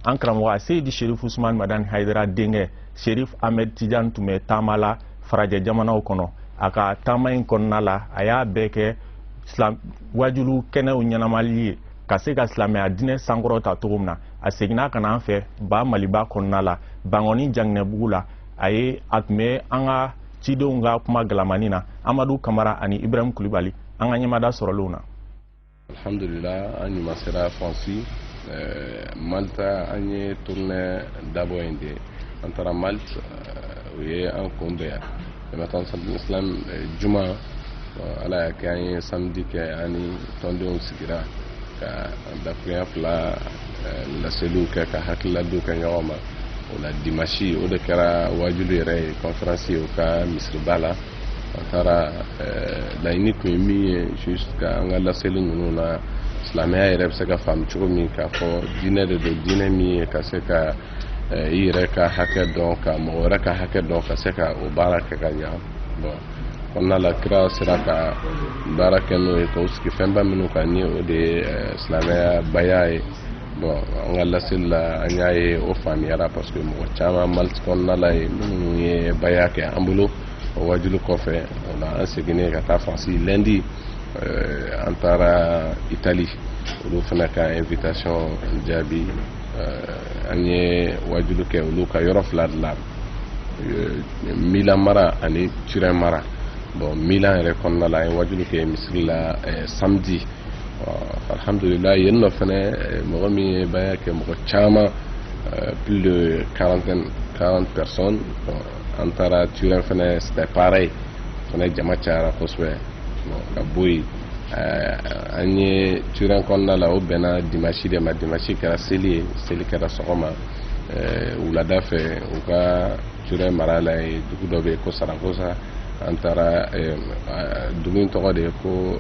an karamɔgɔ Seydi Cherif Ousmane Madani Haidara denkɛ Cherif Ahmed Tidiane tun bɛ taama la farajɛ jamanaw kɔnɔ. A ka taama in kɔnɔna la a y'a bɛɛ kɛ wajulu kɛnɛw ɲɛnamali ye ka se ka silamɛya diinɛ sankɔrɔta cogo min na. A seginna ka na an fɛ ba Maliba kɔnɔna la Bangɔni Janginɛbugu la a tun bɛ an ka cidenw ka kuma galamani na Amadu Kamara ani Ibrahim Kulibali an ka ɲɛmada sɔrɔlenw na. Alhamdulillah an ɲuman sera Fransi Malta an ye tournée dabɔ yen de an taara Malte o ye an kunbɛn yan Jamaat Islam juma ala y'a kɛ an ye samedi kɛ ani tɔndenw sigira ka dakurunya fila laseliw kɛ ka hakililadiw kɛ ɲɔgɔn ma o la dimanche o de kɛra wajulu yɛrɛ ye conférence o ka misiriba la an taara laɲini kun ye min ye juste ka an ka laseli ninnu na silamɛya yɛrɛ bɛ se ka faamu cogo min k'a fɔ diinɛ de don diinɛ min ye ka se ka i yɛrɛ ka hakɛ dɔn ka mɔgɔ wɛrɛ ka hakɛ dɔn ka se ka o baara kɛ ka ɲa bon kɔnɔna la kira sera ka baara kɛ n'o ye k'o sigi fɛnba minnu kan ni o de ye silamɛya baya ye bon an ka laseli la an y'a ye o faamuyara parce que mɔgɔ caman Malte kɔnɔna la ye minnu ye baya kɛ an bolo o wajulu kɔfɛ o la an seginnen ka taa Fransi lundi an taara Italie olu fana ka invitation jaabi an ye wajulu kɛ olu ka yɔrɔ fila de la Milan mara ani Turin mara bon Milan yɛrɛ kɔnɔna la an ye wajulu kɛ misiri la samedi alhamdulillah yen nɔ fana mɔgɔ min ye baya kɛ mɔgɔ caman plus de 40 personnes an taara Turin fana c'était pareil fana jama cayara kosɛbɛ ka bɔ yen an ye Turin kɔnɔna la o bɛnna dimanche de ma dimanche kɛra seli ye seli kɛra sɔgɔma wulada fɛ u ka Turin mara la ye dugu dɔ bɛ yen ko Saragossa an taara dugu in tɔgɔ de ye ko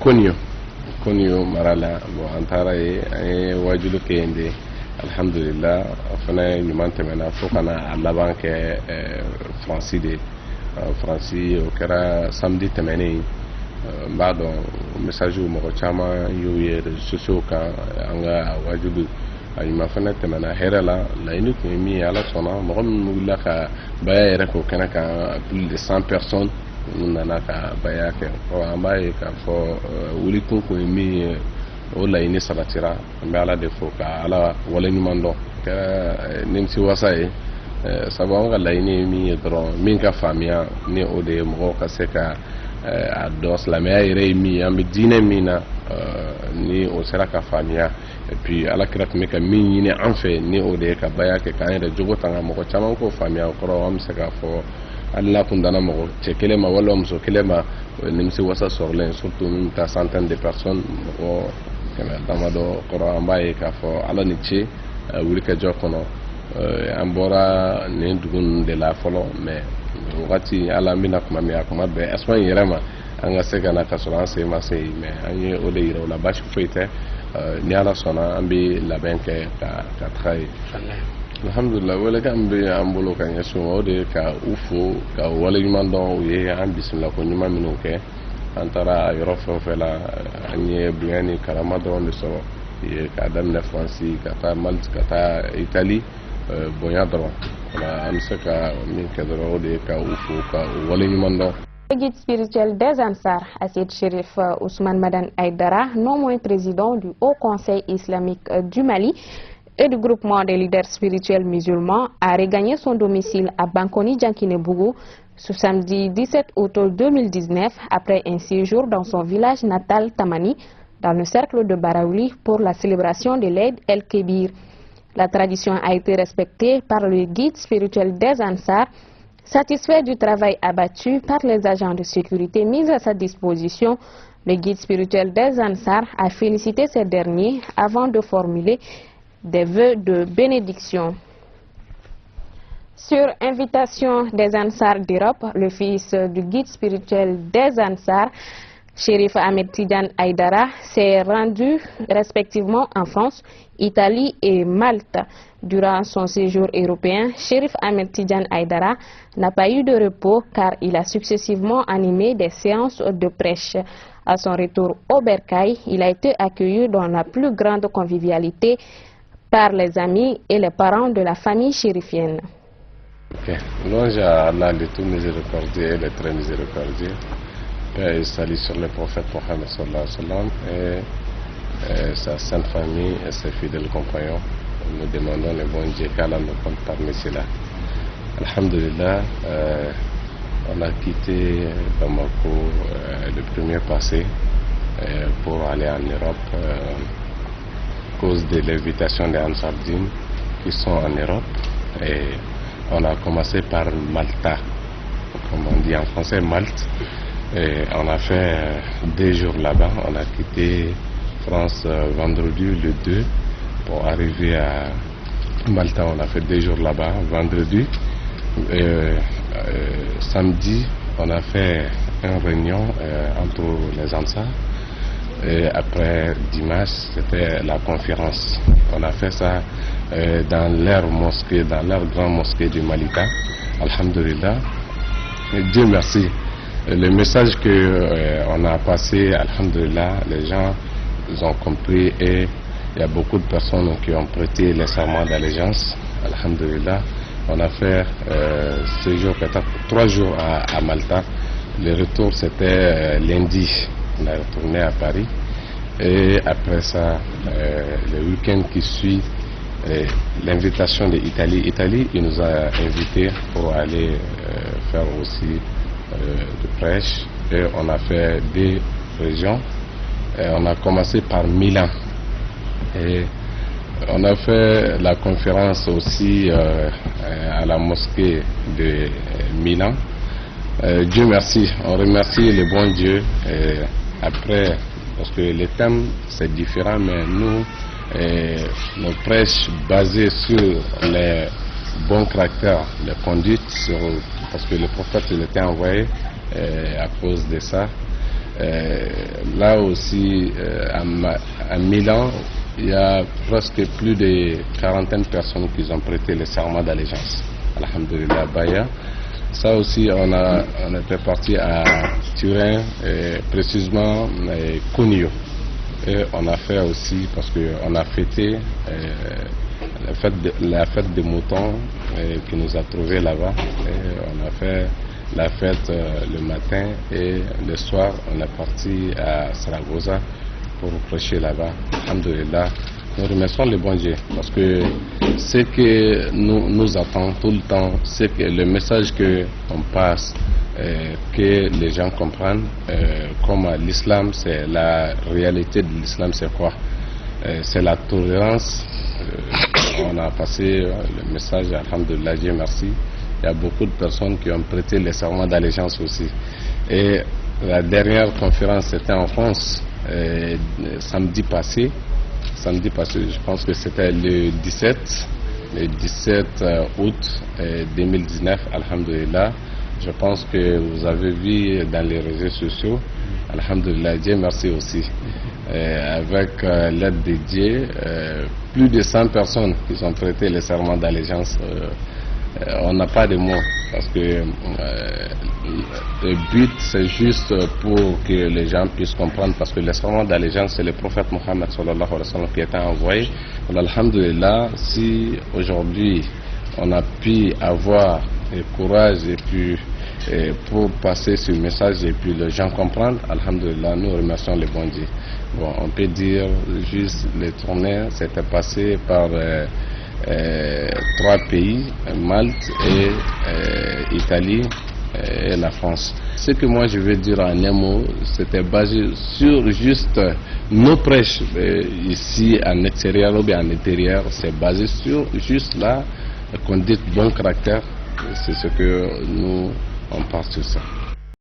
Konio mara la bon an taara ye an ye wajulu kɛ yen de alhamdulillah fana ɲuman tɛmɛna fo ka na a laban kɛ Fransi de Fransi o kɛra samedi tɛmɛnen n b'a dɔn message mɔgɔ caman y'u ye réseaux sociaux kan an ka wajulu a ɲuman fana tɛmɛna hɛrɛ la laɲini kun ye min ye ala sɔnna mɔgɔ minnu wulila ka baya yɛrɛ k'o kɛnɛ kan plus de 100 personnes minnu nana ka baya kɛ an b'a ye k'a fɔ wulikun kun ye min ye o laɲini sabatira an bɛ ala de fo ka ala waleɲuman dɔn kɛra nimisi wasa ye sabu an ka laɲini ye min ye dɔrɔn min ka faamuya ni o de ye mɔgɔw ka se ka a dɔn silamɛya yɛrɛ ye min ye an bɛ diinɛ min na ni o sera ka faamuya et puis ala kira tun bɛ ka min ɲini an fɛ ni o de ye ka baya kɛ k'an yɛrɛ jogo tanga mɔgɔ caman k'o faamuya o kɔrɔ an bɛ se k'a fɔ hali n'a kun danna mɔgɔ cɛ kelen ma walima muso kelen ma o ye nimisi wasa sɔrɔlen surtout min ta centaine de personnes mɔgɔ kɛmɛ damadɔ kɔrɔ an b'a ye k'a fɔ ala ni ce wulikɛjɔ kɔnɔ an bɔra nin dugu ninnu de la fɔlɔ mais wagati ala an bɛna kuma min a kuma bɛɛ Espagne yɛrɛ ma an ka se ka na ka sɔrɔ an sen ma se yen mais an ye o de yira o la basi foyi tɛ ni ala sɔnna an bɛ labɛn kɛ ka taga yen alhamdulillah welekan bɛ an bolo ka ɲɛsin o de ye ka u fo ka waleɲuman dɔn u ye an bisimila ko ɲuman minnu kɛ an taara a yɔrɔ fɛn o fɛn la an ye bonya ni karama dɔrɔn de sɔrɔ k'a daminɛ Fransi ka taa Malte ka taa Italie bonya dɔrɔn an bɛ se ka min kɛ dɔrɔn o de ye ka u fo ka u waleɲuman dɔn. Le guide spirituel des Ansar, Seydi Cherif Ousmane Madani Haidara, non moins président du Haut Conseil islamique du Mali et du groupement des leaders spirituels musulmans, a regagné son domicile à Bangɔni Janginɛbugu ce samedi 17 août 2019 après un séjour dans son village natal Tamani dans le cercle de Baraouli pour la célébration de l'Eid el-Kébir. La tradition a été respectée par le guide spirituel des Ansar, satisfait du travail abattu par les agents de sécurité mis à sa disposition. Le guide spirituel des Ansar a félicité ces derniers avant de formuler des vœux de bénédiction. Sur invitation des Ansar d'Europe, le fils du guide spirituel des Ansar, Cherif Ahmed Tidiane Haidara, s'est rendu respectivement en France, Italie et Malte. Durant son séjour européen, Cherif Ahmed Tidiane Haidara n'a pas eu de repos car il a successivement animé des séances de prêche. À son retour au Bercail, il a été accueilli dans la plus grande convivialité par les amis et les parents de la famille chérifienne. Louange à Allah, le tout miséricordieux et le très miséricordieux. Paix et salut sur le prophète Mohammed sallallahu alayhi wa sallam et sa sainte famille et ses fidèles compagnons. Nous demandons le bon Dieu qu'Allah nous compte parmi ceux-là. Alhamdulillah, on a quitté Bamako le premier passé pour aller en Europe à cause de l'invitation des Ansardines qui sont en Europe. Et on a commencé par Malta, comme on dit en français, Malte. Et on a fait 2 jours là-bas. On a quitté France vendredi le 2 pour arriver à Malta. On a fait 2 jours là-bas, vendredi. Samedi, on a fait une réunion entre les Ansars. Et après dimanche, c'était la conférence. On a fait ça dans leur mosquée, dans leur grande mosquée de Malika. Alhamdulillah. Et Dieu merci. Le message qu'on a passé, alhamdulillah, les gens ont compris et il y a beaucoup de personnes qui ont prêté les serments d'allégeance. Alhamdulillah. On a fait ce jour, peut-être 3 jours à Malta. Le retour, c'était lundi. On est retourné à Paris et après ça, le week-end qui suit, l'invitation de Italie, il nous a invités pour aller faire aussi de prêche et on a fait 2 régions. Et on a commencé par Milan et on a fait la conférence aussi à la mosquée de Milan. Dieu merci, on remercie le bon Dieu. Après, parce que les thèmes c'est différent, mais nous, nos prêches basés sur les bons caractères, les conduites, parce que le prophète il était envoyé à cause de ça. Là aussi, à Milan, il y a presque plus de 40 personnes qui ont prêté le serment d'allégeance. Alhamdulillah, Baya. Ça aussi, on était parti à Turin, précisément Cuneo. Et on a fait aussi, parce qu'on a fêté la fête des moutons qui nous a trouvés là-bas. On a fait la fête le matin et le soir, on est parti à Saragossa pour prêcher là-bas. Alhamdulillah. Nous remercions le bon Dieu parce que ce que nous attend tout le temps, c'est que le message qu'on passe, que les gens comprennent, comme l'islam, c'est la réalité de l'islam, c'est quoi? C'est la tolérance. On a passé le message, alhamdulillah, Dieu merci. Il y a beaucoup de personnes qui ont prêté les serments d'allégeance aussi. Et la dernière conférence, c'était en France, samedi passé, je pense que c'était le 17 août 2019, alhamdulillah. Je pense que vous avez vu dans les réseaux sociaux, alhamdulillah, Dieu merci aussi. Avec l'aide de Dieu, plus de 100 personnes qui ont prêté les serments d'allégeance. On n'a pas de mots parce que le but c'est juste pour que les gens puissent comprendre, parce que le serment d'allégeance c'est le prophète Mohammed sallallahu alayhi wa sallam qui était envoyé. Alhamdulillah, si aujourd'hui on a pu avoir le courage et puis pour passer ce message et puis les gens comprendre, alhamdulillah, nous remercions le bon Dieu. Bon, on peut dire juste les tournées c'était passé par 3 pays, Malte et Italie et la France. Ce que moi je veux dire en un mot, c'était basé sur juste nos prêches ici en extérieur ou bien en intérieur, c'est basé sur juste la conduite bon caractère. C'est ce que nous on part sur ça.